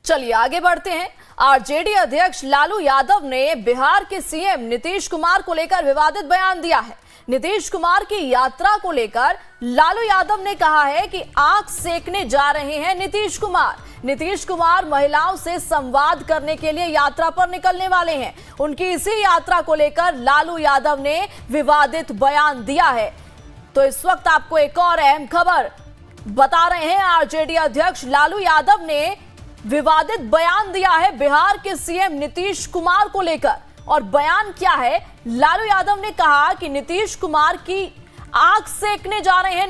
चलिए आगे बढ़ते हैं। आरजेडी अध्यक्ष लालू यादव ने बिहार के सीएम नीतीश कुमार को लेकर विवादित बयान दिया है। नीतीश कुमार की यात्रा को लेकर लालू यादव ने कहा है कि आंख सेकने जा रहे हैं नीतीश कुमार। नीतीश कुमार महिलाओं से संवाद करने के लिए यात्रा पर निकलने वाले हैं। उनकी इसी यात्रा को लेकर लालू यादव ने विवादित बयान दिया है। तो इस वक्त आपको एक और अहम खबर बता रहे हैं। आरजेडी अध्यक्ष लालू यादव ने विवादित बयान दिया है बिहार के सीएम नीतीश कुमार को लेकर। और बयान क्या है? लालू यादव ने कहा कि नीतीश कुमार की आंख सेकने जा रहे हैं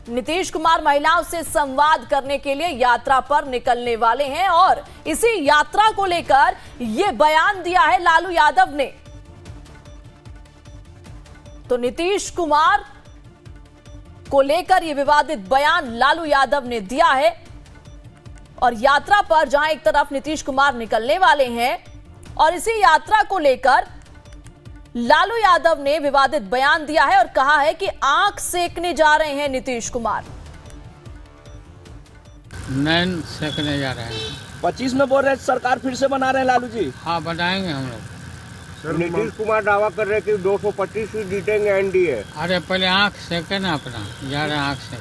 नीतीश कुमार महिलाओं से संवाद करने के लिए यात्रा पर निकलने वाले हैं और इसी यात्रा को लेकर यह बयान दिया है लालू यादव ने। तो नीतीश कुमार को लेकर यह विवादित बयान लालू यादव ने दिया है। और यात्रा पर जहां एक तरफ नीतीश कुमार निकलने वाले हैं और इसी यात्रा को लेकर लालू यादव ने विवादित बयान दिया है और कहा है कि आंख सेकने जा रहे हैं नीतीश कुमार। नैन सेकने जा रहे हैं। 25 में बोल रहे हैं सरकार फिर से बना रहे हैं लालू जी। हाँ बनाएंगे हम लोग। सर नीतीश कुमार दावा कर रहे हैं कि 225 सीट जीतेंगे एनडीए। अरे पहले आंख सेके ना अपना, जा रहे हैं आंख सेक।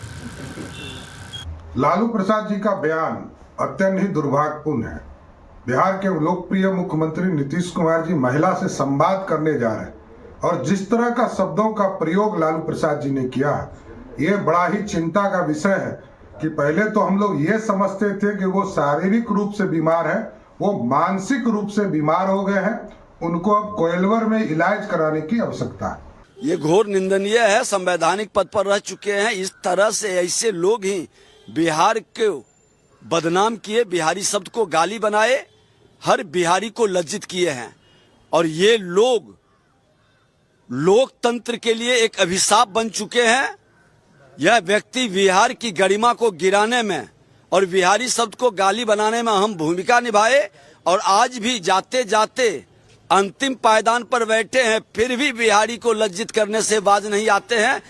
लालू प्रसाद जी का बयान अत्यंत ही दुर्भाग्यपूर्ण है। बिहार के लोकप्रिय मुख्यमंत्री नीतीश कुमार जी महिला से संवाद करने जा रहे हैं और जिस तरह का शब्दों का प्रयोग लालू प्रसाद जी ने किया है ये बड़ा ही चिंता का विषय है कि पहले तो हम लोग ये समझते थे कि वो शारीरिक रूप से बीमार है, वो मानसिक रूप से बीमार हो गए हैं। उनको अब कोइलवर में इलाज कराने की आवश्यकता है। ये घोर निंदनीय है। संवैधानिक पद पर रह चुके हैं। इस तरह से ऐसे लोग ही बिहार को बदनाम किए, बिहारी शब्द को गाली बनाए, हर बिहारी को लज्जित किए हैं। और ये लोग लोकतंत्र के लिए एक अभिशाप बन चुके हैं। यह व्यक्ति बिहार की गरिमा को गिराने में और बिहारी शब्द को गाली बनाने में अहम भूमिका निभाए और आज भी जाते जाते अंतिम पायदान पर बैठे हैं, फिर भी बिहारी को लज्जित करने से बाज नहीं आते हैं।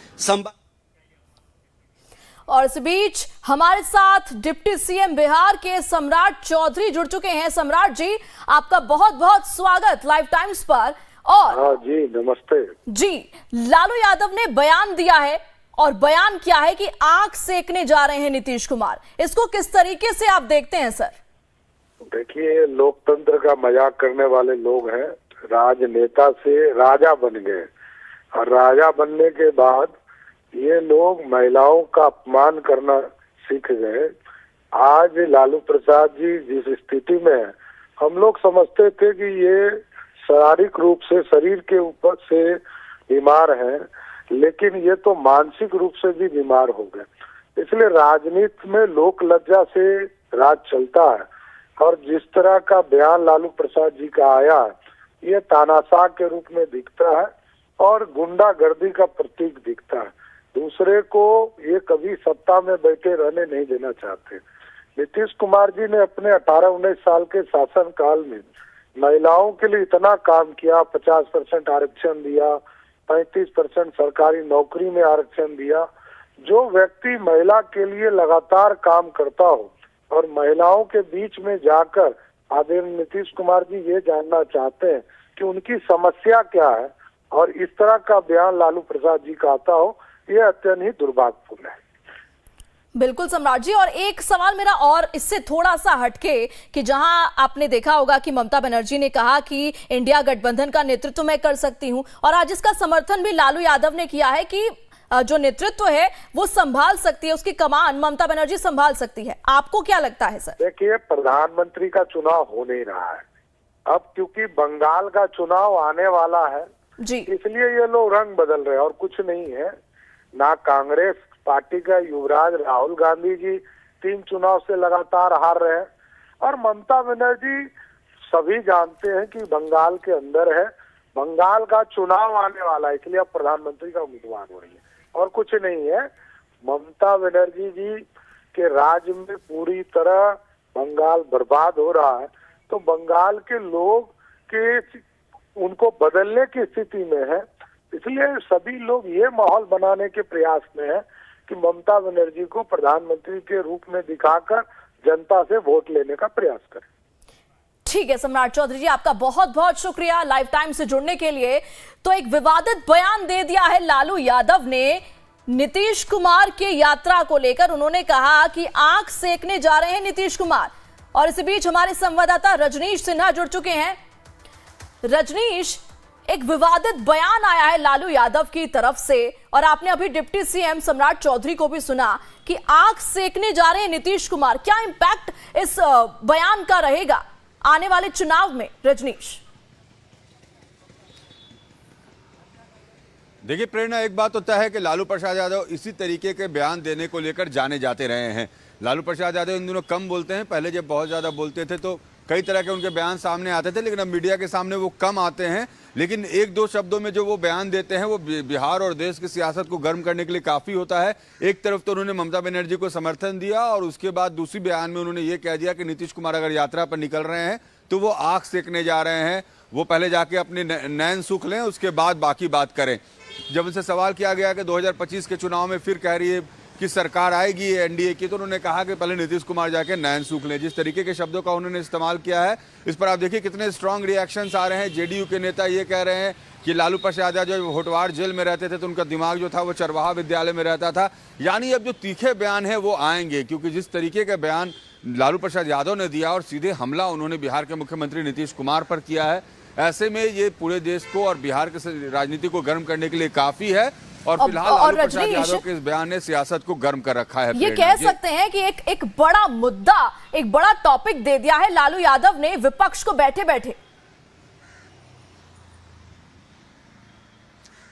और इस बीच हमारे साथ डिप्टी सीएम बिहार के सम्राट चौधरी जुड़ चुके हैं। सम्राट जी, आपका बहुत बहुत स्वागत लाइव टाइम्स पर। और हाँ जी, नमस्ते जी। लालू यादव ने बयान दिया है और बयान क्या है कि आंख सेकने जा रहे हैं नीतीश कुमार। इसको किस तरीके से आप देखते हैं सर? देखिए, लोकतंत्र का मजाक करने वाले लोग हैं। राजनेता से राजा बन गए और राजा बनने के बाद ये लोग महिलाओं का अपमान करना सीख गए। आज लालू प्रसाद जी जिस स्थिति में है, हम लोग समझते थे कि ये शारीरिक रूप से शरीर के ऊपर से बीमार हैं, लेकिन ये तो मानसिक रूप से भी बीमार हो गए। इसलिए राजनीति में लोक लज्जा से राज चलता है। और जिस तरह का बयान लालू प्रसाद जी का आया, ये तानाशाह के रूप में दिखता है और गुंडागर्दी का प्रतीक दिखता है। दूसरे को ये कभी सत्ता में बैठे रहने नहीं देना चाहते। नीतीश कुमार जी ने अपने 18-19 साल के शासन काल में महिलाओं के लिए इतना काम किया। 50% आरक्षण दिया, 35% सरकारी नौकरी में आरक्षण दिया। जो व्यक्ति महिला के लिए लगातार काम करता हो और महिलाओं के बीच में जाकर आदरणीय नीतीश कुमार जी ये जानना चाहते हैं कि उनकी समस्या क्या है और इस तरह का बयान लालू प्रसाद जी का आता हो, ये अत्यंत ही दुर्भाग्यपूर्ण है। बिल्कुल सम्राट जी। और एक सवाल मेरा और इससे थोड़ा सा हटके कि जहां आपने देखा होगा कि ममता बनर्जी ने कहा कि इंडिया गठबंधन का नेतृत्व मैं कर सकती हूं और आज इसका समर्थन भी लालू यादव ने किया है कि जो नेतृत्व है वो संभाल सकती है, उसकी कमान ममता बनर्जी संभाल सकती है। आपको क्या लगता है सर? देखिए, प्रधानमंत्री का चुनाव हो नहीं रहा है अब, क्योंकि बंगाल का चुनाव आने वाला है जी, इसलिए ये लोग रंग बदल रहे हैं और कुछ नहीं है। ना कांग्रेस पार्टी का युवराज राहुल गांधी जी 3 चुनाव से लगातार हार रहे हैं और ममता बनर्जी सभी जानते हैं कि बंगाल के अंदर है, बंगाल का चुनाव आने वाला है, इसलिए अब प्रधानमंत्री का उम्मीदवार हो रही है और कुछ नहीं है। ममता बनर्जी जी के राज्य में पूरी तरह बंगाल बर्बाद हो रहा है, तो बंगाल के लोग के उनको बदलने की स्थिति में है। इसलिए सभी लोग ये माहौल बनाने के प्रयास में है कि ममता बनर्जी को प्रधानमंत्री के रूप में दिखाकर जनता से वोट लेने का प्रयास करें। ठीक है सम्राट चौधरी जी, आपका बहुत बहुत शुक्रिया लाइव टाइम से जुड़ने के लिए। तो एक विवादित बयान दे दिया है लालू यादव ने नीतीश कुमार की यात्रा को लेकर। उन्होंने कहा कि आंख सेकने जा रहे हैं नीतीश कुमार। और इसी बीच हमारे संवाददाता रजनीश सिन्हा जुड़ चुके हैं। रजनीश, एक विवादित बयान आया है लालू यादव की तरफ से और आपने अभी डिप्टी सीएम सम्राट चौधरी को भी सुना कि आंख सेकने जा रहे हैं नीतीश कुमार। क्या इंपैक्ट इस बयान का रहेगा आने वाले चुनाव में? रजनीश, देखिए प्रेरणा, एक बात तो तय है कि लालू प्रसाद यादव इसी तरीके के बयान देने को लेकर जाने जाते रहे हैं। लालू प्रसाद यादव इन दिनों कम बोलते हैं, पहले जब बहुत ज़्यादा बोलते थे तो कई तरह के उनके बयान सामने आते थे, लेकिन अब मीडिया के सामने वो कम आते हैं। लेकिन एक दो शब्दों में जो वो बयान देते हैं वो बिहार और देश की सियासत को गर्म करने के लिए काफ़ी होता है। एक तरफ तो उन्होंने ममता बनर्जी को समर्थन दिया और उसके बाद दूसरी बयान में उन्होंने ये कह दिया कि नीतीश कुमार अगर यात्रा पर निकल रहे हैं तो वो आँख सेकने जा रहे हैं, वो पहले जाके अपने नैन सूख लें, उसके बाद बाकी बात करें। जब उनसे सवाल किया गया कि 2025 के चुनाव में फिर कह रही है कि सरकार आएगी एनडीए की, तो उन्होंने कहा कि पहले नीतीश कुमार जाके नैन सूख लें। जिस तरीके के शब्दों का उन्होंने इस्तेमाल किया है, इस पर आप देखिए कितने स्ट्रांग रिएक्शंस आ रहे हैं। जेडीयू के नेता ये कह रहे हैं कि लालू प्रसाद यादव जब होटवार जेल में रहते थे तो उनका दिमाग जो था वो चरवाहा विद्यालय में रहता था। यानी अब जो तीखे बयान है वो आएंगे, क्योंकि जिस तरीके का बयान लालू प्रसाद यादव ने दिया और सीधे हमला उन्होंने बिहार के मुख्यमंत्री नीतीश कुमार पर किया है, ऐसे में ये पूरे देश को और बिहार के राजनीति को गर्म करने के लिए काफी है। और फिलहाल लालू प्रसाद यादव के इस बयान ने सियासत को गर्म कर रखा है। ये कह सकते हैं कि एक बड़ा मुद्दा, एक बड़ा टॉपिक दे दिया है लालू यादव ने विपक्ष को बैठे बैठे।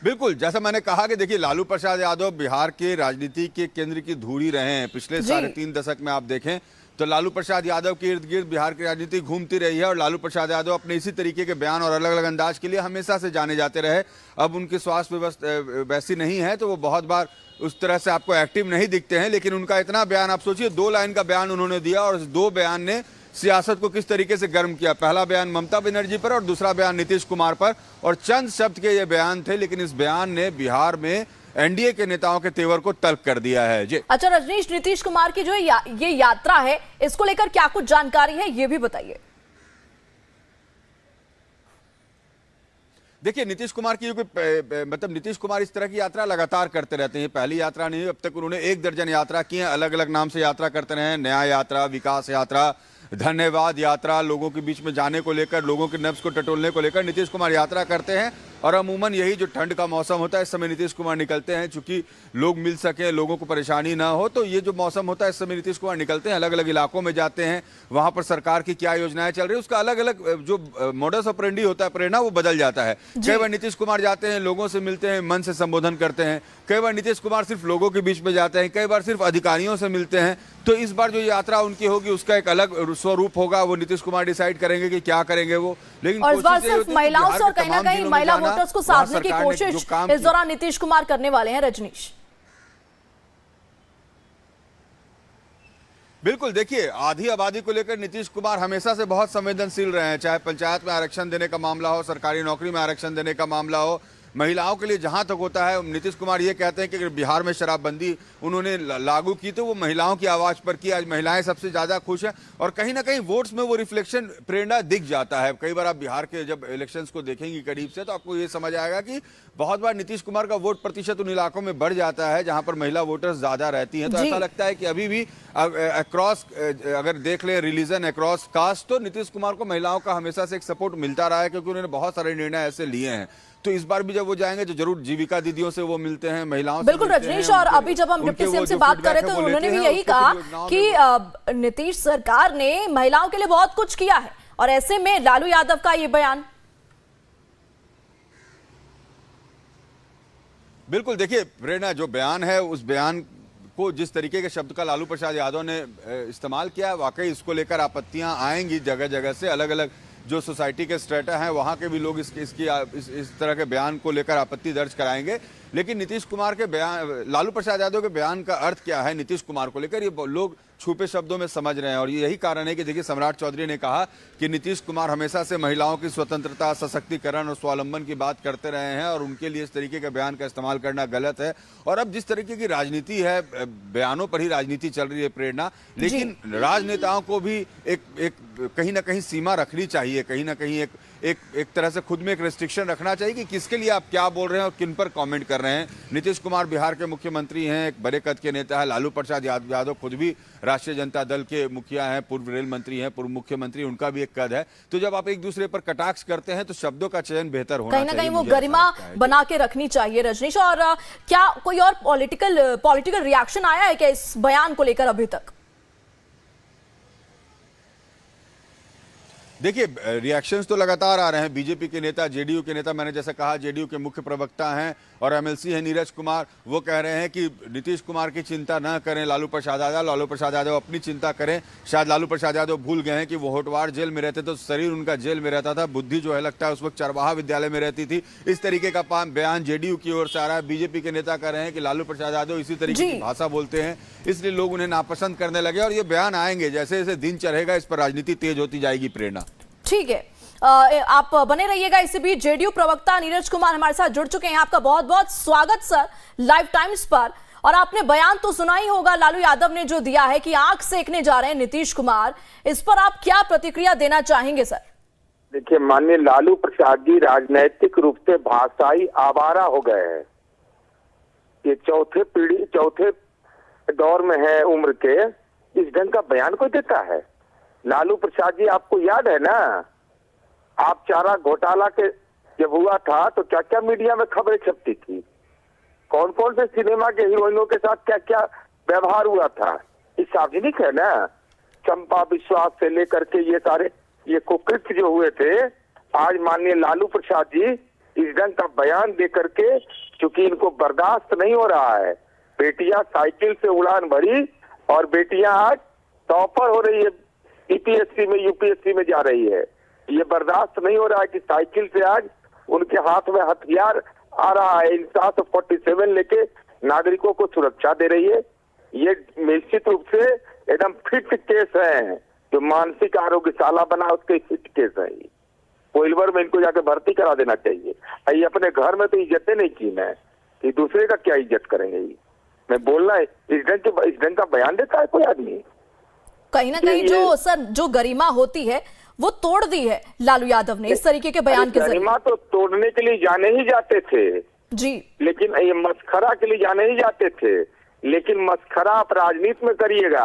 बिल्कुल, जैसा मैंने कहा कि देखिए लालू प्रसाद यादव बिहार के राजनीति के केंद्र की धुरी रहे हैं। पिछले 3.5 दशक में आप देखें तो लालू प्रसाद यादव के इर्द गिर्द बिहार की राजनीति घूमती रही है और लालू प्रसाद यादव अपने इसी तरीके के बयान और अलग अलग अंदाज के लिए हमेशा से जाने जाते रहे। अब उनकी स्वास्थ्य व्यवस्था वैसी नहीं है तो वो बहुत बार उस तरह से आपको एक्टिव नहीं दिखते हैं, लेकिन उनका इतना बयान, आप सोचिए 2 लाइन का बयान उन्होंने दिया और इस 2 बयान ने सियासत को किस तरीके से गर्म किया। पहला बयान ममता बनर्जी पर और दूसरा बयान नीतीश कुमार पर, और चंद शब्द के ये बयान थे, लेकिन इस बयान ने बिहार में एनडीए के नेताओं के तेवर को तल्ख कर दिया है। जी अच्छा रजनीश, नीतीश कुमार की जो ये यात्रा है, इसको लेकर क्या कुछ जानकारी है ये भी बताइए। देखिए नीतीश कुमार की मतलब नीतीश कुमार इस तरह की यात्रा लगातार करते रहते हैं। पहली यात्रा नहीं, अब तक उन्होंने 1 दर्जन यात्रा की है, अलग अलग नाम से यात्रा करते रहे हैं। न्याय यात्रा, विकास यात्रा, धन्यवाद यात्रा, लोगों के बीच में जाने को लेकर, लोगों के नब्ज को टटोलने को लेकर नीतीश कुमार यात्रा करते हैं। और अमूमन यही जो ठंड का मौसम होता है इस समय नीतीश कुमार निकलते हैं, चूंकि लोग मिल सकें, लोगों को परेशानी ना हो, तो ये जो मौसम होता है इस समय नीतीश कुमार निकलते हैं, अलग अलग इलाकों में जाते हैं, वहां पर सरकार की क्या योजनाएं चल रही है उसका अलग अलग जो मोडस ऑपरेंडी होता है, प्रेरणा, वो बदल जाता है। कई बार नीतीश कुमार जाते हैं, लोगों से मिलते हैं, मन से संबोधन करते हैं, कई बार नीतीश कुमार सिर्फ लोगों के बीच में जाते हैं, कई बार सिर्फ अधिकारियों से मिलते हैं। तो इस बार जो यात्रा उनकी होगी उसका एक अलग स्वरूप होगा, वो नीतीश कुमार डिसाइड करेंगे कि क्या करेंगे वो। लेकिन और इस बार सिर्फ महिलाओं से और कहीं ना कहीं महिला वोटर्स को साधने की कोशिश इस दौरान नीतीश कुमार करने वाले हैं। रजनीश, बिल्कुल, देखिए आधी आबादी को लेकर नीतीश कुमार हमेशा से बहुत संवेदनशील रहे हैं, चाहे पंचायत में आरक्षण देने का मामला हो, सरकारी नौकरी में आरक्षण देने का मामला हो, महिलाओं के लिए जहां तक होता है। नीतीश कुमार ये कहते हैं कि अगर बिहार में शराबबंदी उन्होंने लागू की तो वो महिलाओं की आवाज पर की। आज महिलाएं सबसे ज्यादा खुश हैं और कहीं ना कहीं वोट्स में वो रिफ्लेक्शन, प्रेरणा दिख जाता है। कई बार आप बिहार के जब इलेक्शंस को देखेंगे करीब से तो आपको ये समझ आएगा कि बहुत बार नीतीश कुमार का वोट प्रतिशत उन इलाकों में बढ़ जाता है जहां पर महिला वोटर्स ज्यादा रहती हैं। तो ऐसा लगता है कि अभी भी अक्रॉस, अगर देख ले रिलीजन, अक्रॉस कास्ट, तो नीतीश कुमार को महिलाओं का हमेशा से एक सपोर्ट मिलता रहा है, क्योंकि उन्होंने बहुत सारे निर्णय ऐसे लिए हैं। तो इस बार भी जब वो जाएंगे तो जरूर जीविका दीदियों से वो मिलते हैं, महिलाओं से। बिल्कुल रजनीश, और अभी जब हम डिप्टी सीएम से बात कर रहे थे तो उन्होंने भी यही कहा कि नीतीश सरकार ने महिलाओं के लिए बहुत कुछ किया है, और ऐसे में लालू यादव का ये बयान। बिल्कुल, देखिए प्रेरणा, जो बयान है उस बयान को जिस तरीके के शब्द का लालू प्रसाद यादव ने इस्तेमाल किया है, वाकई इसको लेकर आपत्तियां आएंगी जगह जगह से। अलग अलग जो सोसाइटी के स्ट्रेटा हैं वहाँ के भी लोग इस तरह के बयान को लेकर आपत्ति दर्ज कराएंगे। लेकिन नीतीश कुमार के बयान, लालू प्रसाद यादव के बयान का अर्थ क्या है नीतीश कुमार को लेकर, ये लोग छुपे शब्दों में समझ रहे हैं। और यही कारण है कि देखिए, सम्राट चौधरी ने कहा कि नीतीश कुमार हमेशा से महिलाओं की स्वतंत्रता, सशक्तिकरण और स्वावलंबन की बात करते रहे हैं और उनके लिए इस तरीके के बयान का इस्तेमाल करना गलत है। और अब जिस तरीके की राजनीति है, बयानों पर ही राजनीति चल रही है प्रेरणा, लेकिन राजनेताओं को भी एक कहीं ना कहीं सीमा रखनी चाहिए, कहीं ना कहीं एक तरह से खुद में एक रेस्ट्रिक्शन रखना चाहिए कि किसके लिए आप क्या बोल रहे हैं और किन पर कमेंट कर रहे हैं। नीतीश कुमार बिहार के मुख्यमंत्री हैं, एक बड़े कद के नेता है। लालू प्रसाद यादव खुद भी राष्ट्रीय जनता दल के मुखिया हैं, पूर्व रेल मंत्री हैं, पूर्व मुख्यमंत्री, उनका भी एक कद है। तो जब आप एक दूसरे पर कटाक्ष करते हैं तो शब्दों का चयन बेहतर होना चाहिए। कहीं ना कहीं वो गरिमा बना के रखनी चाहिए रजनीश। और क्या कोई और पॉलिटिकल रिएक्शन आया है क्या इस बयान को लेकर अभी तक? देखिए, रिएक्शंस तो लगातार आ रहे हैं। बीजेपी के नेता, जेडीयू के नेता, मैंने जैसा कहा जेडीयू के मुख्य प्रवक्ता हैं और एमएलसी हैं नीरज कुमार, वो कह रहे हैं कि नीतीश कुमार की चिंता न करें लालू प्रसाद यादव अपनी चिंता करें। शायद लालू प्रसाद यादव भूल गए हैं कि वो होटवार जेल में रहते तो शरीर उनका जेल में रहता था, बुद्धि जो है लगता है उस वक्त चरवाहा विद्यालय में रहती थी। इस तरीके का बयान जेडीयू की ओर से आ रहा है। बीजेपी के नेता कह रहे हैं कि लालू प्रसाद यादव इसी तरीके की भाषा बोलते हैं, इसलिए लोग उन्हें नापसंद करने लगे। और ये बयान आएंगे, जैसे जैसे दिन चढ़ेगा इस पर राजनीति तेज होती जाएगी। प्रेरणा, ठीक है, आप बने रहिएगा। इसी बीच जेडीयू प्रवक्ता नीरज कुमार हमारे साथ जुड़ चुके हैं। आपका बहुत बहुत स्वागत सर लाइव टाइम्स पर। और आपने बयान तो सुना ही होगा लालू यादव ने जो दिया है कि आंख सेकने जा रहे हैं नीतीश कुमार, इस पर आप क्या प्रतिक्रिया देना चाहेंगे सर? देखिए, माननीय लालू प्रसाद जी राजनैतिक रूप से भाषाई आवारा हो गए हैं। ये चौथे दौर में है उम्र के, इस ढंग का बयान कोई देता है? लालू प्रसाद जी, आपको याद है ना, आप चारा घोटाला के जब हुआ था तो क्या क्या मीडिया में खबरें छपती थी, कौन कौन से सिनेमा के हीरोइनों के साथ क्या क्या व्यवहार हुआ था, ये सार्वजनिक है ना। चंपा विश्वास से लेकर के ये सारे ये कुकृत्य जो हुए थे, आज माननीय लालू प्रसाद जी इस ढंग का बयान दे करके, चूंकि इनको बर्दाश्त नहीं हो रहा है। बेटियां साइकिल से उड़ान भरी और बेटियां आज टॉपर हो रही है, ईपीएससी में यूपीएससी में जा रही है। ये बर्दाश्त नहीं हो रहा है कि साइकिल से आज उनके हाथ में हथियार आ रहा है, इंसास 47 लेके नागरिकों को सुरक्षा दे रही है। ये निश्चित रूप से एकदम फिट केस है, जो मानसिक आरोग्यशाला बना उसके फिट केस है। कोइलवर में इनको जाके भर्ती करा देना चाहिए। ये अपने घर में तो इज्जतें नहीं की ना, कि दूसरे का क्या इज्जत करेंगे। मैं बोलना है, इस ढंग का बयान देता है कोई आदमी? कहीं ना कहीं जो गरिमा होती है वो तोड़ दी है लालू यादव ने इस तरीके के बयान के जरिए। गरिमा तो तोड़ने के लिए जाने ही जाते थे जी, लेकिन ये मस्खरा के लिए जाने ही जाते थे। लेकिन मस्खरा आप राजनीति में करिएगा,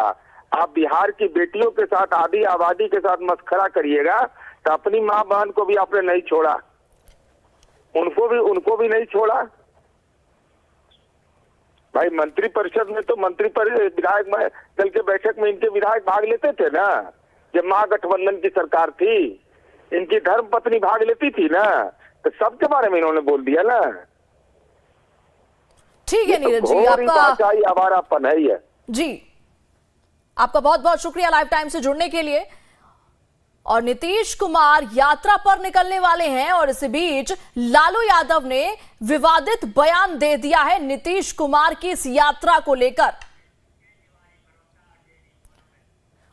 आप बिहार की बेटियों के साथ, आदि आबादी के साथ मस्खरा करिएगा तो अपनी माँ बहन को भी आपने नहीं छोड़ा, उनको भी नहीं छोड़ा। भाई, मंत्री परिषद में तो विधायक दल के बैठक में इनके विधायक भाग लेते थे ना, जब महागठबंधन की सरकार थी, इनकी धर्म पत्नी भाग लेती थी ना, तो सबके बारे में इन्होंने बोल दिया ना। ठीक है नीरज जी, आपका आवारापन है ये जी। आपका बहुत बहुत शुक्रिया लाइव टाइम से जुड़ने के लिए। और नीतीश कुमार यात्रा पर निकलने वाले हैं और इसी बीच लालू यादव ने विवादित बयान दे दिया है नीतीश कुमार की इस यात्रा को लेकर।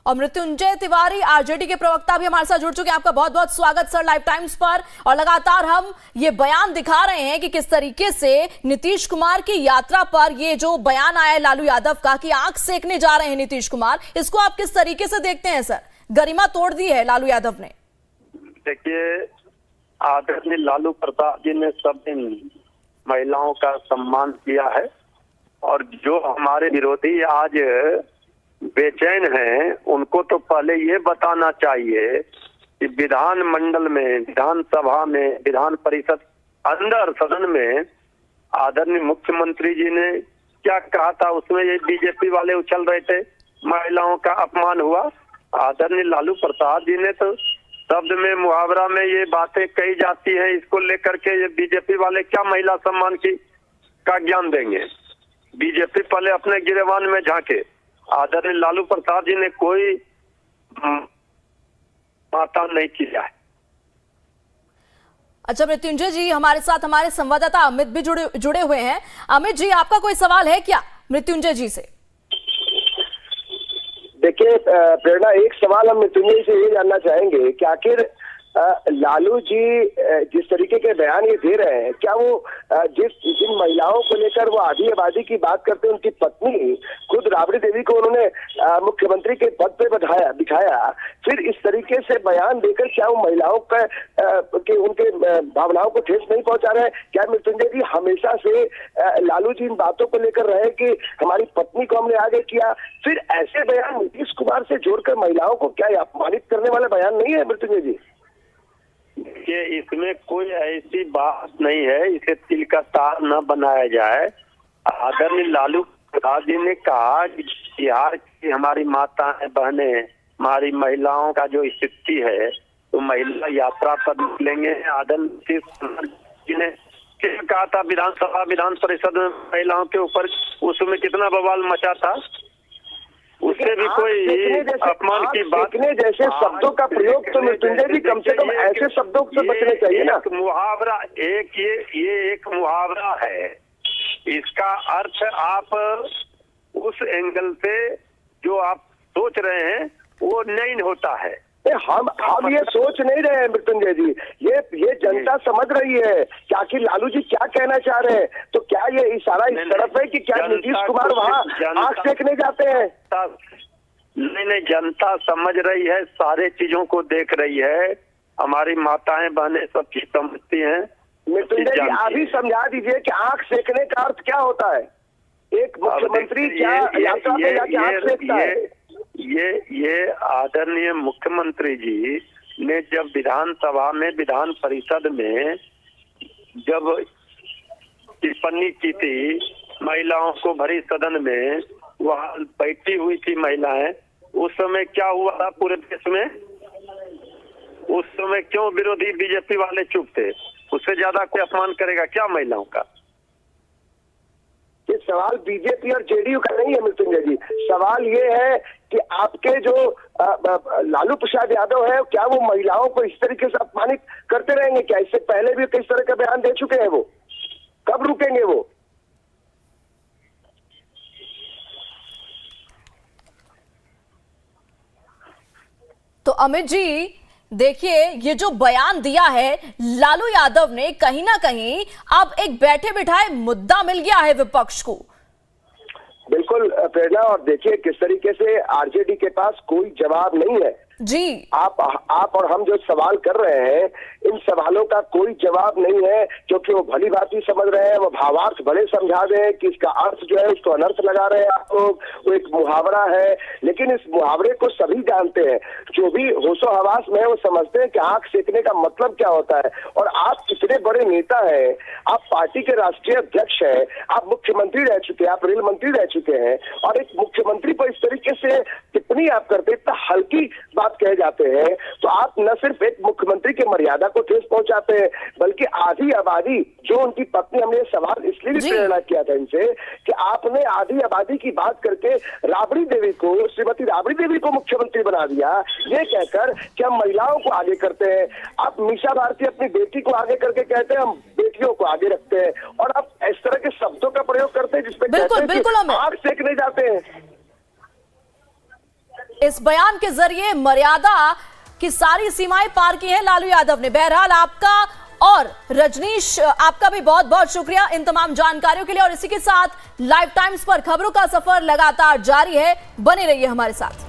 और मृत्युंजय तिवारी आरजेडी के प्रवक्ता भी हमारे साथ जुड़ चुके हैं। आपका बहुत बहुत स्वागत सर लाइव टाइम्स पर। और लगातार हम ये बयान दिखा रहे हैं कि किस तरीके से नीतीश कुमार की यात्रा पर ये जो बयान आया है लालू यादव का कि आंख सेकने जा रहे हैं नीतीश कुमार, इसको आप किस तरीके से देखते हैं सर? गरिमा तोड़ दी है लालू यादव ने। देखिए, आदरणीय लालू प्रसाद जी ने सब दिन महिलाओं का सम्मान किया है, और जो हमारे विरोधी आज बेचैन हैं उनको तो पहले ये बताना चाहिए कि विधान मंडल में, विधानसभा में, विधान परिषद अंदर सदन में आदरणीय मुख्यमंत्री जी ने क्या कहा था, उसमें ये बीजेपी वाले उछल रहे थे, महिलाओं का अपमान हुआ। आदरणीय लालू प्रसाद जी ने तो शब्द में, मुहावरा में ये बातें कही जाती हैं, इसको लेकर के ये बीजेपी वाले क्या महिला सम्मान का ज्ञान देंगे? बीजेपी पहले अपने गिरेबान में झांके। आदरणीय लालू प्रसाद जी ने कोई माता नहीं किया है। अच्छा मृत्युंजय जी, हमारे साथ हमारे संवाददाता अमित भी जुड़े हुए हैं। अमित जी, आपका कोई सवाल है क्या मृत्युंजय जी से? देखिए प्रेरणा, एक सवाल हम मृत्युंजय से ये जानना चाहेंगे कि आखिर लालू जी जिस तरीके के बयान ये दे रहे हैं, क्या वो जिन महिलाओं को लेकर वो आधी आबादी की बात करते हैं, उनकी पत्नी खुद राबड़ी देवी को उन्होंने मुख्यमंत्री के पद पे बिठाया, फिर इस तरीके से बयान देकर क्या वो महिलाओं का के उनके भावनाओं को ठेस नहीं पहुंचा रहे हैं? क्या मृत्युंजय जी हमेशा से लालू जी इन बातों को लेकर रहे कि हमारी पत्नी को हमने आगे किया, फिर ऐसे बयान नीतीश कुमार से जोड़कर महिलाओं को क्या अपमानित करने वाला बयान नहीं है मृत्युंजय जी? कि इसमें कोई ऐसी बात नहीं है, इसे तिल का तार न बनाया जाए। आदरणीय लालू प्रसाद जी ने कहा कि बिहार की हमारी माताएं बहनें, हमारी महिलाओं का जो स्थिति है, तो महिला यात्रा पर निकलेंगे। आदरणीय जी ने कहा था विधानसभा विधान परिषद में महिलाओं के ऊपर, उसमें कितना बवाल मचा था, उससे भी कोई अपमान की बात जैसे शब्दों का प्रयोग तो मृत्युंजय जी कम से कम ऐसे शब्दों से बचने चाहिए ना। मुहावरा ये एक मुहावरा है, इसका अर्थ आप उस एंगल से जो आप सोच रहे हैं वो नहीं होता है। हम ये सोच नहीं रहे हैं मृत्युंजय जी, ये जनता समझ रही है कि आखिर लालू जी क्या कहना चाह रहे हैं। तो क्या ये इशारा इस तरफ है कि क्या नीतीश कुमार वहाँ आंख सेकने जाते हैं? नहीं, जनता समझ रही है, सारे चीजों को देख रही है, हमारी माताएं बहनें सब चीज समझती हैं। मृत्युंजय जी आप ही समझा दीजिए कि आंख सेकने का अर्थ क्या होता है? एक मुख्यमंत्री क्या यात्रा पे जाके आंख सेकता है? ये आदरणीय मुख्यमंत्री जी ने जब विधानसभा में विधान परिषद में जब टिप्पणी की थी, महिलाओं को भरी सदन में वहाँ बैठी हुई थी महिलाएं, उस समय क्या हुआ था पूरे देश में? उस समय क्यों विरोधी बीजेपी वाले चुप थे? उससे ज्यादा कोई अपमान करेगा क्या महिलाओं का? ये सवाल बीजेपी और जेडीयू का नहीं है मृत्युंजय जी, सवाल ये है कि आपके जो लालू प्रसाद यादव है, क्या वो महिलाओं को इस तरीके से अपमानित करते रहेंगे क्या? इससे पहले भी किस तरह का बयान दे चुके हैं वो, कब रुकेंगे वो? तो अमित जी देखिए, ये जो बयान दिया है लालू यादव ने, कहीं ना कहीं अब एक बैठे बिठाए मुद्दा मिल गया है विपक्ष को। बिल्कुल प्रेरणा, और देखिए किस तरीके से आरजेडी के पास कोई जवाब नहीं है जी। आप और हम जो सवाल कर रहे हैं, इन सवालों का कोई जवाब नहीं है, क्योंकि वो भली भांति समझ रहे हैं, वो भावार्थ भले समझा रहे हैं कि इसका अर्थ जो है उसको अनर्थ लगा रहे हैं आप लोग, वो एक मुहावरा है, लेकिन इस मुहावरे को सभी जानते हैं, जो भी होशो हवास में है वो समझते हैं कि आंख सेकने का मतलब क्या होता है। और आप इतने बड़े नेता हैं, आप पार्टी के राष्ट्रीय अध्यक्ष हैं, आप मुख्यमंत्री रह चुके हैं, आप रेल मंत्री रह चुके हैं, और एक मुख्यमंत्री पर इस तरीके से टिप्पणी आप करते, इतना हल्की बात कहे जाते हैं, तो आप न सिर्फ एक मुख्यमंत्री की मर्यादा को ठेस पहुंचाते हैं, बल्कि आधी आबादी जो उनकी पत्नी, हमने सवाल इसलिए भी प्रेरणा किया था इनसे कि आपने आधी आबादी की बात करके राबड़ी देवी को, श्रीमती राबड़ी देवी को मुख्यमंत्री बना दिया, ये कहकर कि हम महिलाओं को आगे करते हैं। आप मीसा भारती अपनी बेटी को आगे करके कहते हैं हम बेटियों को आगे रखते हैं, और आप इस तरह के शब्दों का प्रयोग करते हैं जिसपे आग सेकने जाते हैं। इस बयान के जरिए मर्यादा की सारी सीमाएं पार की है लालू यादव ने। बहरहाल आपका और रजनीश, आपका भी बहुत बहुत शुक्रिया इन तमाम जानकारियों के लिए, और इसी के साथ लाइव टाइम्स पर खबरों का सफर लगातार जारी है, बने रहिए हमारे साथ।